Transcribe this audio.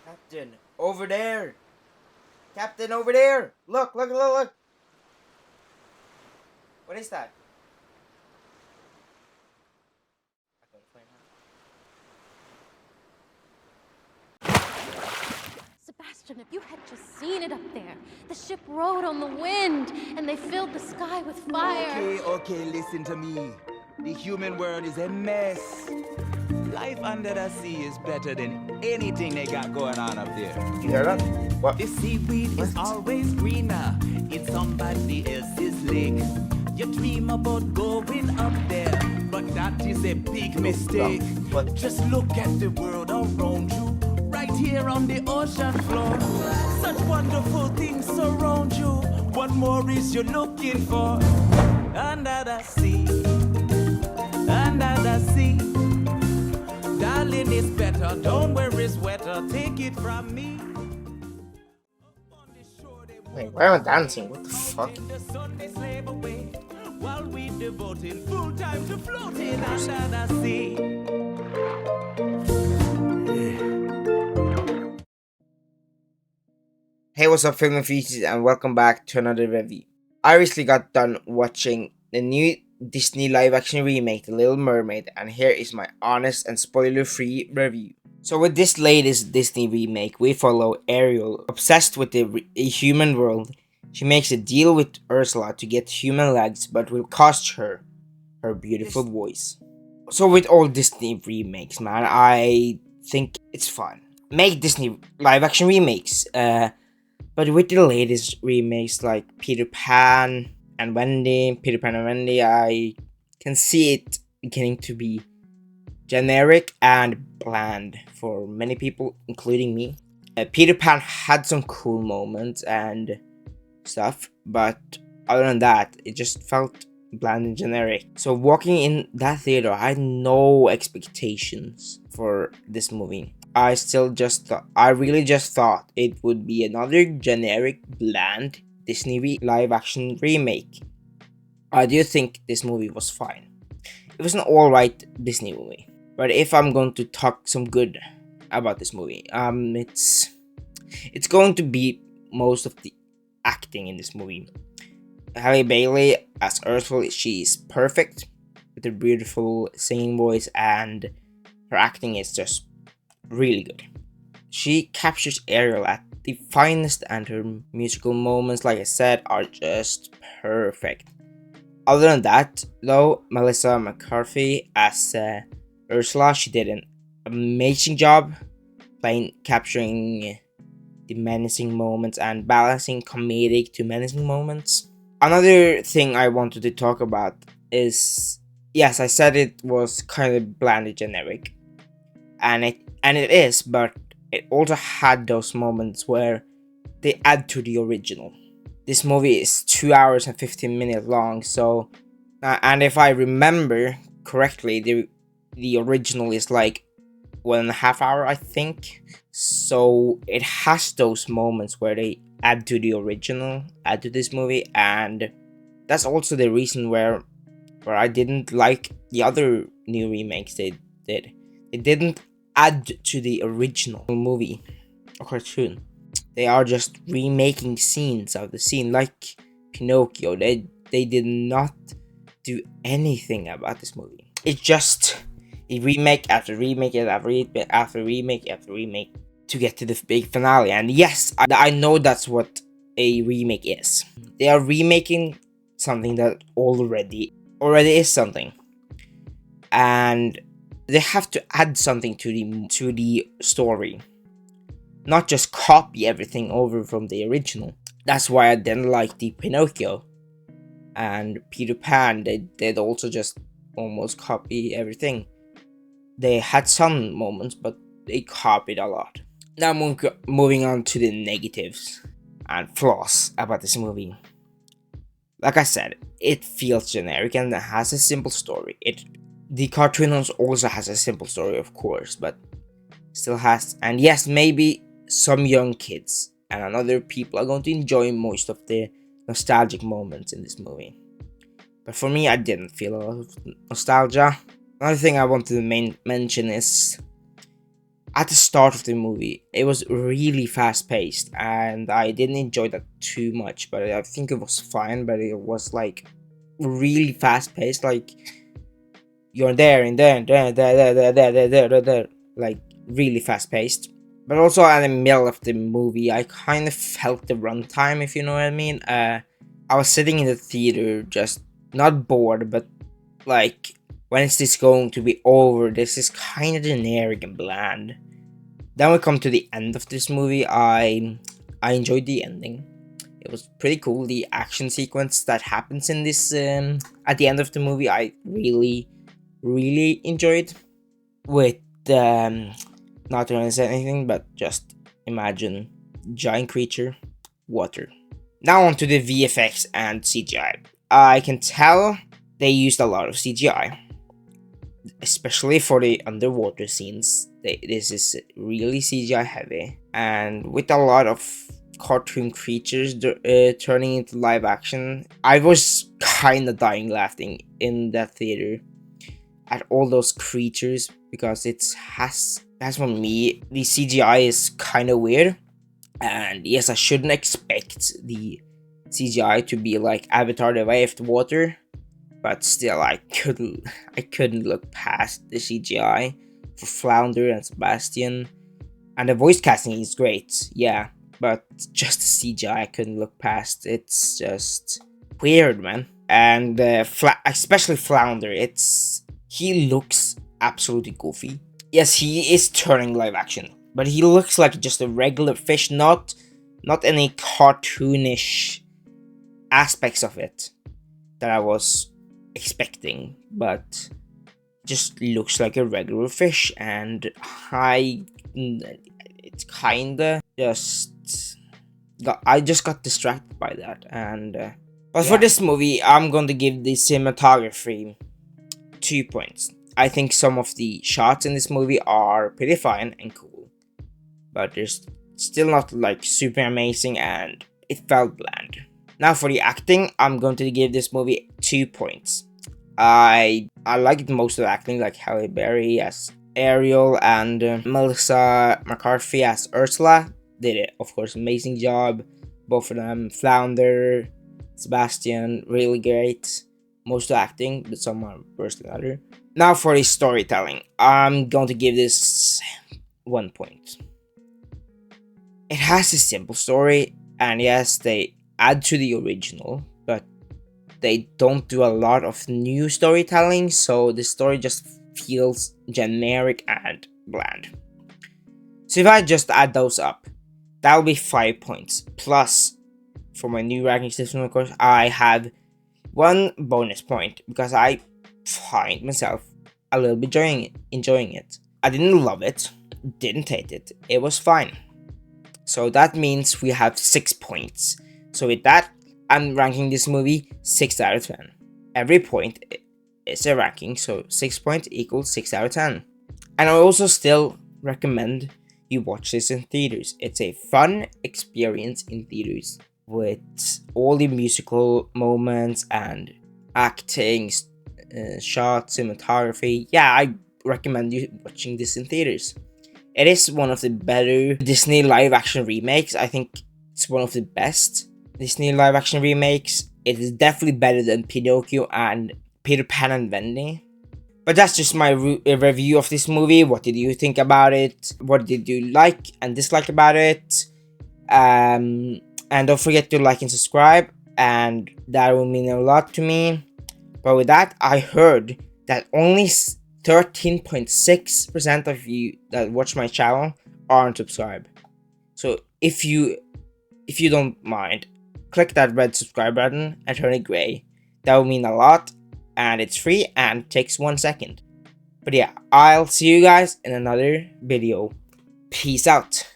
Captain, over there! Captain, over there! Look, look, look, look! What is that? I can't find Sebastian, if you had just seen it up there. The ship rode on the wind, and they filled the sky with fire. Okay, listen to me. The human world is a mess. Life under the sea is better than anything they got going on up there. You hear that? What? The seaweed is always greener in somebody else's lake. You dream about going up there, but that is a big mistake. What? Just look at the world around you, right here on the ocean floor. Such wonderful things surround you. What more is you looking for? Under the sea, under the sea. Darling, it's better, don't worry, sweater, take it from me. Wait, why am I dancing? What the fuck? The sun they slave away, while we devoting full time to floating under the sea. Hey, what's up, film enthusiasts, and welcome back to another review. I recently got done watching the new Disney live-action remake, The Little Mermaid, and here is my honest and spoiler-free review. So with this latest Disney remake, we follow Ariel, obsessed with the human world. She makes a deal with Ursula to get human legs, but will cost her her beautiful voice. So with all Disney remakes, man, I think it's fun. Make Disney live-action remakes, but with the latest remakes like Peter Pan and Wendy, I can see it beginning to be generic and bland for many people, including me. Peter Pan had some cool moments and stuff, but other than that, it just felt bland and generic. So walking in that theater, I had no expectations for this movie. I really just thought it would be another generic, bland Disney live-action remake. I do think this movie was fine. It was an alright Disney movie. But if I'm going to talk some good about this movie, it's going to be most of the acting in this movie. Halle Bailey as Ursula, she's perfect with her beautiful singing voice, and her acting is just really good. She captures Ariel at the finest, and her musical moments, like I said, are just perfect. Other than that, though, Melissa McCarthy as Ursula, she did an amazing job capturing the menacing moments and balancing comedic to menacing moments. Another thing I wanted to talk about is, yes, I said it was kind of bland and generic, and it is, but it also had those moments where they add to the original. This movie is 2 hours and 15 minutes long, so and if I remember correctly, the original is like 1.5 hours, I think. So it has those moments where they add to the original, add to this movie, and that's also the reason where I didn't like the other new remakes they did. It didn't add to the original movie or cartoon. They are just remaking scenes of the scene, like Pinocchio. They did not do anything about this movie. It's just a remake after remake after remake to get to the big finale. And yes, I know that's what a remake is. They are remaking something that already is something, and they have to add something to the story, not just copy everything over from the original. That's why I didn't like the Pinocchio and Peter Pan. They'd also just almost copy everything. They had some moments, but they copied a lot. Now moving on to the negatives and flaws about this movie. Like I said, it feels generic and it has a simple story. The cartoon also has a simple story, of course, but still has. And yes, maybe some young kids and other people are going to enjoy most of the nostalgic moments in this movie. But for me, I didn't feel a lot of nostalgia. Another thing I wanted to mention is at the start of the movie, it was really fast paced, and I didn't enjoy that too much. But I think it was fine. But it was like really fast paced, like you're there and there, like really fast paced. But also at the middle of the movie, I kind of felt the runtime, if you know what I mean. I was sitting in the theater, just not bored, but like, when is this going to be over? This is kind of generic and bland. Then we come to the end of this movie. I enjoyed the ending. It was pretty cool. The action sequence that happens in this at the end of the movie, I really enjoyed. With not gonna say anything, but just imagine giant creature, water. Now on to the VFX and CGI. I can tell they used a lot of CGI, especially for the underwater scenes. This is really CGI heavy, and with a lot of cartoon creatures turning into live action, I was kind of dying laughing in that theater at all those creatures, because that's for me, the CGI is kind of weird. And yes, I shouldn't expect the CGI to be like Avatar: The Way of the Water, but still, I couldn't look past the CGI for Flounder and Sebastian. And the voice casting is great, yeah, but just the CGI I couldn't look past. It's just weird, man. And especially Flounder, he looks absolutely goofy. Yes, he is turning live action, but he looks like just a regular fish, not any cartoonish aspects of it that I was expecting, but just looks like a regular fish. And it's kinda I just got distracted by that. And but for this movie, I'm going to give the cinematography 2 points. I think some of the shots in this movie are pretty fine and cool, but they're still not like super amazing, and it felt bland. Now for the acting, I'm going to give this movie 2 points. I liked most of the acting, like Halle Berry as Ariel and Melissa McCarthy as Ursula. Did it, of course, amazing job. Both of them, Flounder, Sebastian, really great. Most of the acting, but some are worse than other. Now for the storytelling, I'm going to give this 1 point. It has a simple story, and yes, they add to the original, but they don't do a lot of new storytelling, so the story just feels generic and bland. So if I just add those up, that will be 5 points. Plus, for my new ranking system, of course, I have 1 bonus point, because I find myself a little bit enjoying it. I didn't love it, didn't hate it, it was fine. So that means we have 6 points. So with that, I'm ranking this movie 6 out of 10. Every point is a ranking, so 6 points equals 6 out of 10. And I also still recommend you watch this in theaters. It's a fun experience in theaters, with all the musical moments and acting, shots, cinematography. Yeah, I recommend you watching this in theaters. It is one of the better Disney live action remakes. I think it's one of the best Disney live action remakes. It is definitely better than Pinocchio and Peter Pan and Wendy. But that's just my review of this movie. What did you think about it? What did you like and dislike about it? And don't forget to like and subscribe, and that will mean a lot to me. But with that, I heard that only 13.6% of you that watch my channel aren't subscribed. So if you don't mind, click that red subscribe button and turn it gray. That will mean a lot, and it's free and takes 1 second. But yeah, I'll see you guys in another video. Peace out.